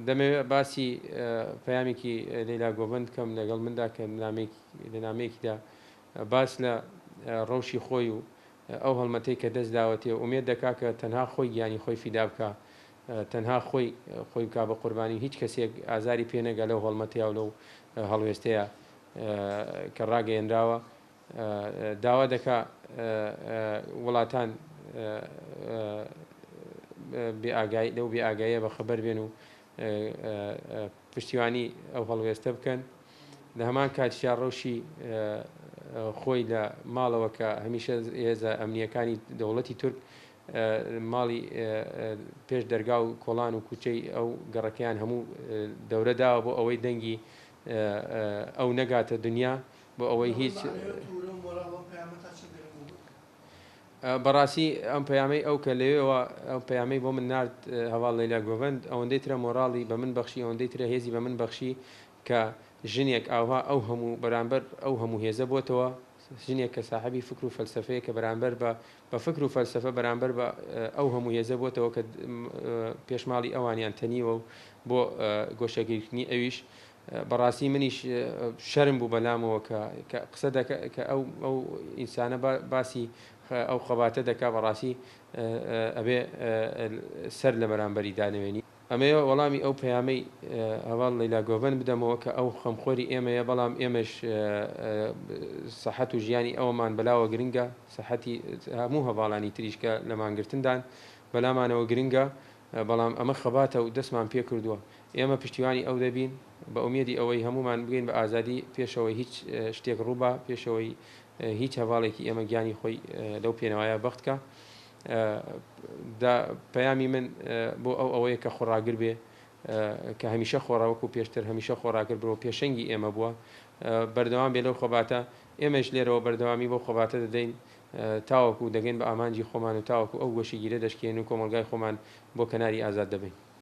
دەمەوێت باسی پەیامێکی لەیلا گۆڤند کەم لەگەڵ مندا کە لە نامەیەکیدا باس لە ڕەوشی خۆی و ئەو هەڵمەتەی کە دەست داوەتێ ئومێد دەکا کە تەنها خۆی گیانی خۆی فیدا بکە، تەنها خۆی بکا بە قوربانی هیچ کەسێک ئازاری پێنەگە لەو هەڵمەتەیە و لەو هەڵوێستەیە کە ڕاگەیەنراوە. داوا دەکا وڵاتان لەو بێئاگاییە بەخەبەر بێن و پشتیوانی ئەو هەڵوێستە بکەن. لە هەمان کاتیشا ڕەوشی خۆی لە ماڵەوە کە هەمیشە هێزە ئەمنیەکانی دەوڵەتی تورک ماڵی پێش دەرگا و کۆڵان و کوچەی ئەو گەڕەکەیان هەموو دەورە داوە بۆ ئەوەی دەنگی ئەو نەگاتە دنیا، بۆ ئەوەی هیچ بەڕاستی ئەم پەیامەی ئەو کە لەوێەوە ئەو پەیامەی بۆ من نرد هەواڵ لەیلا گۆڤند ئەوەندەی ترە مۆراڵی بە من بەخشی، ئەوەندەی ترە هێزی بە من بەخشی کە ژنێک ئاوا ئەو هەموو بەرامبەر ئەو هەموو هێزە بۆتەوە، ژنێک کە ساحەبی فکر و فەلسەفەیە کە بەرامبەر بە فکر و فەلسەفە بەرامبەر بە ئەو هەموو هێزە بۆتەوە کە پێشماڵی ئەوانیان تەنیوە و بۆ گۆشەگیرکردنی ئەویش. بەڕاستی منیش شەرم بوو بەلامەوە کە قسە کە ئەو ئینسانە باسی ئەو خەباتە دەکا، بەڕاستی ئەبێ سەر لە بەرامبەری دانەوێنی. ئەمەوە وەڵامی ئەو پەیامەی هەواڵ لەیلا گۆڤند بدەمەوە کە ئەو خەمخۆری ئێمەیە، بەڵام ئێمەش سەحەت و ژیانی ئەومان بەلاوە گرنگە، سەحەتی هەموو هەواڵانی تریشکە لە مانگرتندان بەلامانەوە گرنگە، بەڵام ئەمە خەباتە و دەستمان پێ کردووە. ئێمە پشتیوانی ئەو دەبین بە ئومێدی ئەوەی هەمومان بگەین بە ئازادی پێشەوەی هیچ شتێک ڕووبە، پێشەوەی هیچ هەواڵێکی ئێمە گیانی خۆی لەو پێنەوەیە بەختکە. پەیامی من بۆ ئەوەیە کە خۆڕاگر بێ، کە هەمیشە خۆڕاوەکو پێشتر هەمیشە خۆڕاگر برەوە پێشەنگی ئێمە بووە، بەردەوام بێ لەو خەباتە. ئێمەش لێرەوە بەردەوامی بۆ خەباتە دەدەین تاوەکو دەگەین بە ئامانجی خۆمان و تاوەکو ئەو گۆشەگیرە دەشکێن و کۆمەلگای خۆمان بۆ کەناری ئازاد دەبین.